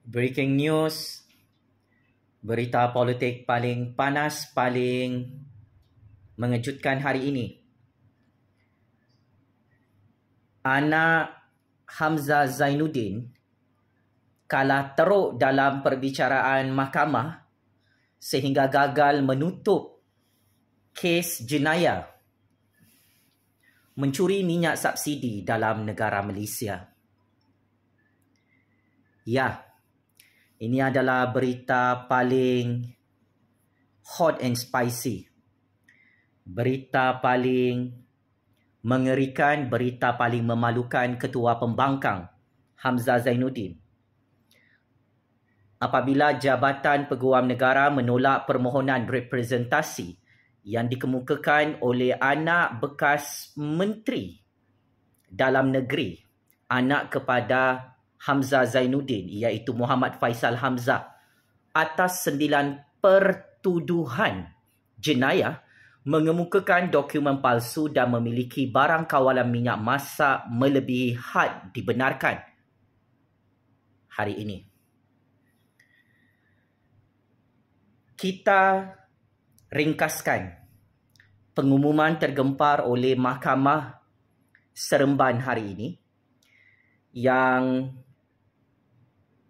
Breaking news, berita politik paling panas, paling mengejutkan hari ini. Anak Hamzah Zainuddin kalah teruk dalam perbicaraan mahkamah sehingga gagal menutup kes jenayah mencuri minyak subsidi dalam negara Malaysia. Ya, ini adalah berita paling hot and spicy. Berita paling mengerikan, berita paling memalukan Ketua Pembangkang Hamzah Zainuddin. Apabila Jabatan Peguam Negara menolak permohonan representasi yang dikemukakan oleh anak bekas Menteri Dalam Negeri, anak kepada Hamzah Zainuddin, iaitu Muhammad Faisal Hamzah, atas 9 pertuduhan jenayah mengemukakan dokumen palsu dan memiliki barang kawalan minyak masak melebihi had dibenarkan hari ini. Kita ringkaskan pengumuman tergempar oleh Mahkamah Seremban hari ini, yang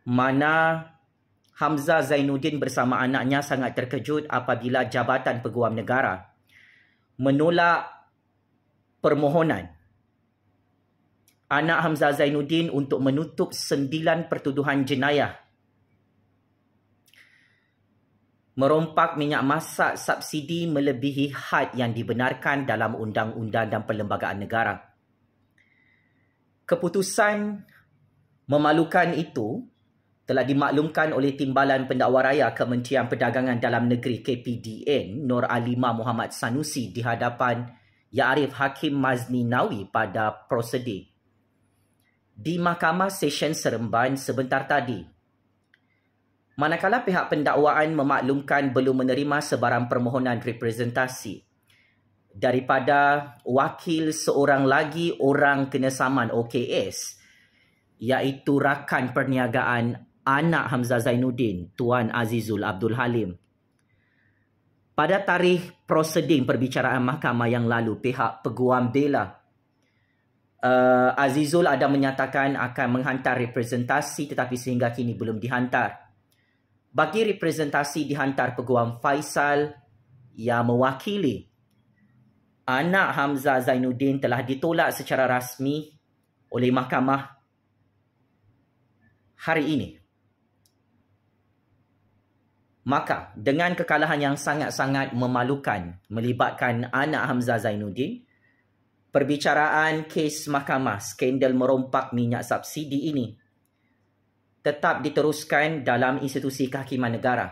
mana Hamzah Zainuddin bersama anaknya sangat terkejut apabila Jabatan Peguam Negara menolak permohonan anak Hamzah Zainuddin untuk menutup 9 pertuduhan jenayah merompak minyak masak subsidi melebihi had yang dibenarkan dalam undang-undang dan perlembagaan negara. Keputusan memalukan itu telah dimaklumkan oleh Timbalan Pendakwa Raya Kementerian Perdagangan Dalam Negeri KPDN Nur Alimah Muhammad Sanusi di hadapan Ya'arif Hakim Mazni Nawi pada prosedur di Mahkamah Session Seremban sebentar tadi. Manakala pihak pendakwaan memaklumkan belum menerima sebarang permohonan representasi daripada wakil seorang lagi orang kenasaman OKS, iaitu rakan perniagaan anak Hamzah Zainuddin, Tuan Azizul Abdul Halim. Pada tarikh prosedur perbicaraan mahkamah yang lalu, pihak peguam bela Azizul ada menyatakan akan menghantar representasi tetapi sehingga kini belum dihantar. Bagi representasi dihantar Peguam Faisal yang mewakili anak Hamzah Zainuddin telah ditolak secara rasmi oleh mahkamah hari ini. Maka dengan kekalahan yang sangat-sangat memalukan melibatkan anak Hamzah Zainuddin, perbicaraan kes mahkamah skandal merompak minyak subsidi ini tetap diteruskan dalam institusi kehakiman negara.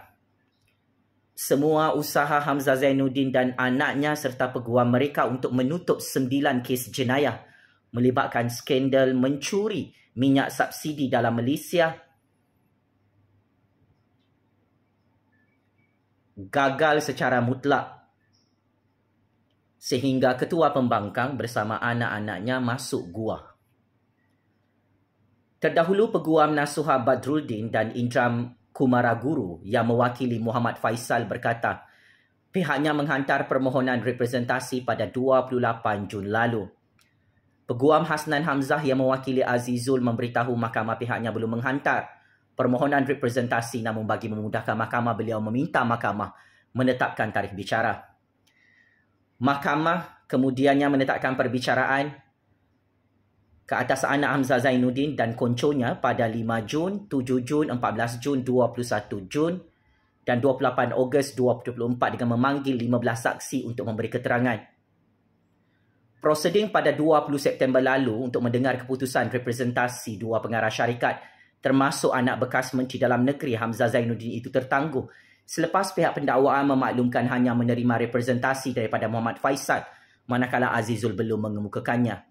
Semua usaha Hamzah Zainuddin dan anaknya serta peguam mereka untuk menutup 9 kes jenayah melibatkan skandal mencuri minyak subsidi dalam Malaysia gagal secara mutlak sehingga Ketua Pembangkang bersama anak-anaknya masuk gua. Terdahulu Peguam Nasuha Badruddin dan Indram Kumaraguru yang mewakili Muhammad Faisal berkata pihaknya menghantar permohonan representasi pada 28 Jun lalu. Peguam Hasnan Hamzah yang mewakili Azizul memberitahu mahkamah pihaknya belum menghantar permohonan representasi, namun bagi memudahkan mahkamah, beliau meminta mahkamah menetapkan tarikh bicara. Mahkamah kemudiannya menetapkan perbicaraan ke atas anak Hamzah Zainuddin dan konconya pada 5 Jun, 7 Jun, 14 Jun, 21 Jun dan 28 Ogos 2024 dengan memanggil 15 saksi untuk memberi keterangan. Proseding pada 20 September lalu untuk mendengar keputusan representasi 2 pengarah syarikat termasuk anak bekas Menteri Dalam Negeri Hamzah Zainuddin itu tertangguh selepas pihak pendakwaan memaklumkan hanya menerima representasi daripada Muhammad Faisal manakala Azizul belum mengemukakannya.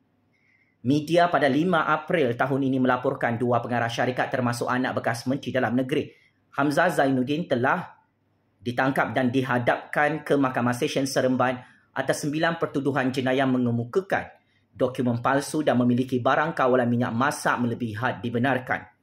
Media pada 5 April tahun ini melaporkan 2 pengarah syarikat termasuk anak bekas Menteri Dalam Negeri Hamzah Zainuddin telah ditangkap dan dihadapkan ke Mahkamah Session Seremban atas 9 pertuduhan jenayah mengemukakan dokumen palsu dan memiliki barang kawalan minyak masak melebihi had dibenarkan.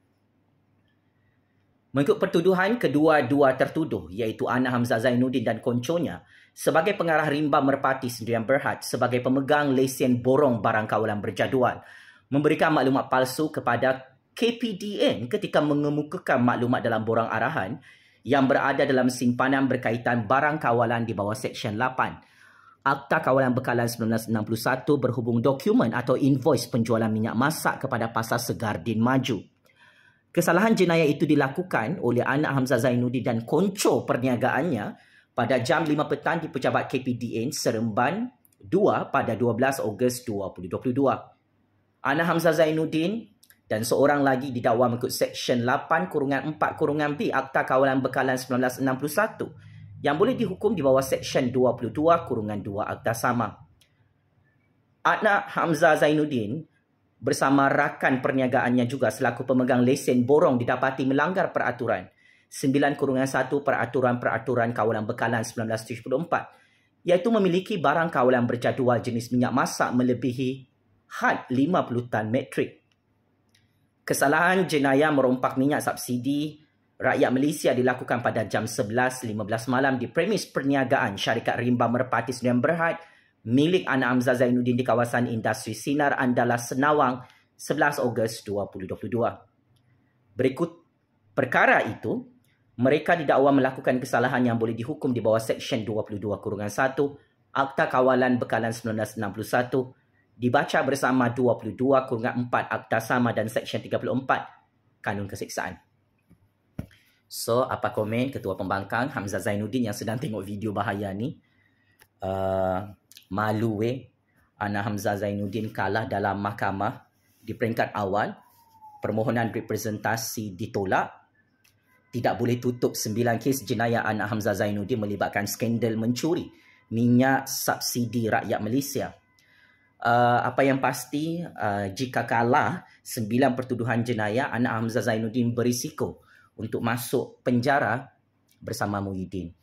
Mengikut pertuduhan, kedua-dua tertuduh iaitu Ana Hamzah Zainuddin dan konconya sebagai pengarah rimba merpati Sdn Berhad sebagai pemegang lesen borong barang kawalan berjadual memberikan maklumat palsu kepada KPDN ketika mengemukakan maklumat dalam borang arahan yang berada dalam simpanan berkaitan barang kawalan di bawah Seksyen 8 Akta Kawalan Bekalan 1961 berhubung dokumen atau invoice penjualan minyak masak kepada Pasar Segardin Maju. Kesalahan jenayah itu dilakukan oleh anak Hamzah Zainuddin dan konco perniagaannya pada jam 5 petang di pejabat KPDN Seremban 2 pada 12 Ogos 2022. Anak Hamzah Zainuddin dan seorang lagi didakwa mengikut Seksyen 8-4-B Akta Kawalan Bekalan 1961 yang boleh dihukum di bawah Seksyen 22-2 Akta sama. Anak Hamzah Zainuddin bersama rakan perniagaannya juga selaku pemegang lesen borong didapati melanggar peraturan 9-1 Peraturan Kawalan Bekalan 1974 iaitu memiliki barang kawalan berjadual jenis minyak masak melebihi had 50 tan metrik. Kesalahan jenayah merompak minyak subsidi rakyat Malaysia dilakukan pada jam 11.15 malam di premis perniagaan syarikat rimba merpati Sdn Berhad milik anak Hamzah Zainuddin di kawasan industri Sinar Andalas Senawang 11 Ogos 2022. Berikut perkara itu, mereka didakwa melakukan kesalahan yang boleh dihukum di bawah Seksyen 22-1 Akta Kawalan Bekalan 1961 dibaca bersama 22-4 Akta Sama dan Seksyen 34 Kanun Keseksaan. So, apa komen Ketua Pembangkang Hamzah Zainuddin yang sedang tengok video bahaya ni? Malu Ana Hamzah Zainuddin kalah dalam mahkamah di peringkat awal. Permohonan representasi ditolak. Tidak boleh tutup 9 kes jenayah Ana Hamzah Zainuddin melibatkan skandal mencuri minyak subsidi rakyat Malaysia. Apa yang pasti, jika kalah 9 pertuduhan jenayah, Ana Hamzah Zainuddin berisiko untuk masuk penjara bersama Muhyiddin.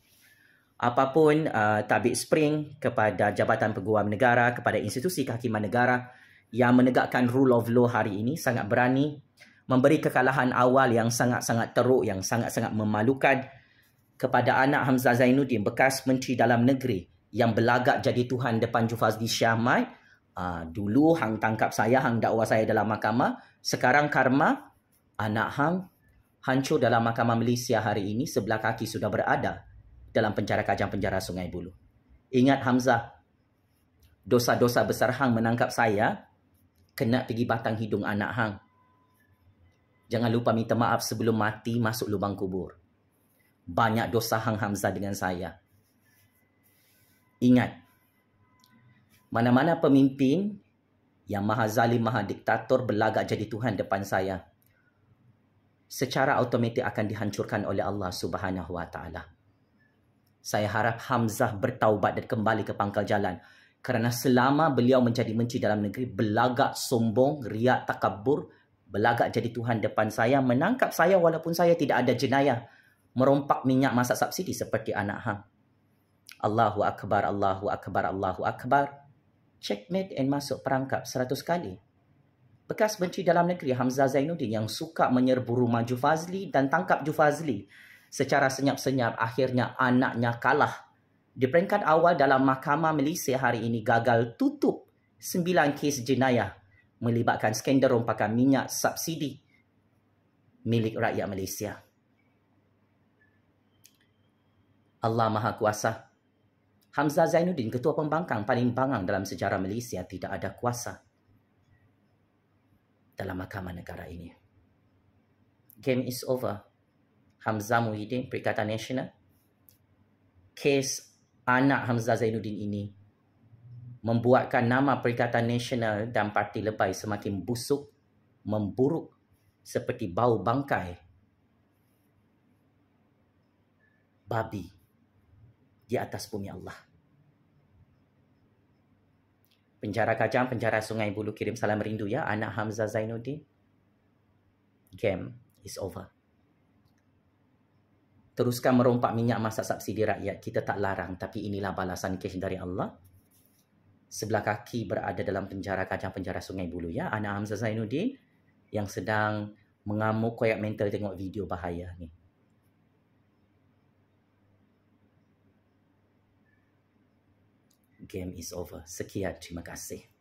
Apapun tabik spring kepada Jabatan Peguam Negara, kepada institusi kehakiman negara yang menegakkan rule of law hari ini sangat berani memberi kekalahan awal yang sangat-sangat teruk, yang sangat-sangat memalukan kepada anak Hamzah Zainuddin, bekas Menteri Dalam Negeri yang berlagak jadi Tuhan depan Jufazli Shah Ahmad. Dulu hang tangkap saya, hang dakwa saya dalam mahkamah. Sekarang karma anak hang hancur dalam mahkamah Malaysia hari ini. Sebelah kaki sudah berada dalam penjara Kajang Penjara Sungai Buloh. Ingat Hamzah, dosa-dosa besar hang menangkap saya kena pergi batang hidung anak hang. Jangan lupa minta maaf sebelum mati masuk lubang kubur. Banyak dosa hang Hamzah dengan saya. Ingat, mana-mana pemimpin yang maha zalim, maha diktator berlagak jadi Tuhan depan saya, secara automatik akan dihancurkan oleh Allah Subhanahu Wa Taala. Saya harap Hamzah bertaubat dan kembali ke pangkal jalan. Kerana selama beliau menjadi Menteri Dalam Negeri, berlagak sombong, riak, takabur, berlagak jadi Tuhan depan saya, menangkap saya walaupun saya tidak ada jenayah, merompak minyak masak subsidi seperti anak hang. Allahu Akbar, Allahu Akbar, Allahu Akbar. Checkmate and masuk perangkap 100 kali. Bekas Menteri Dalam Negeri Hamzah Zainuddin yang suka menyerbu rumah Jufazli dan tangkap Jufazli secara senyap-senyap, akhirnya anaknya kalah. Di peringkat awal dalam Mahkamah Malaysia hari ini gagal tutup 9 kes jenayah melibatkan skandal rompakan minyak subsidi milik rakyat Malaysia. Allah Maha Kuasa. Hamzah Zainuddin, Ketua Pembangkang paling bangang dalam sejarah Malaysia, tidak ada kuasa dalam mahkamah negara ini. Game is over. Hamzah Muhyiddin, Perikatan Nasional. Kes anak Hamzah Zainuddin ini membuatkan nama Perikatan Nasional dan Parti Lebay semakin busuk, memburuk seperti bau bangkai babi di atas bumi Allah. Penjara Kajang, Penjara Sungai Buloh kirim salam rindu ya anak Hamzah Zainuddin. Game is over. Teruskan merompak minyak masak subsidi rakyat. Kita tak larang, tapi inilah balasan kes dari Allah. Sebelah kaki berada dalam penjara Kajang, Penjara Sungai Buloh ya anak Hamzah Zainuddin yang sedang mengamuk koyak mental tengok video bahaya ni. game is over. Sekian, terima kasih.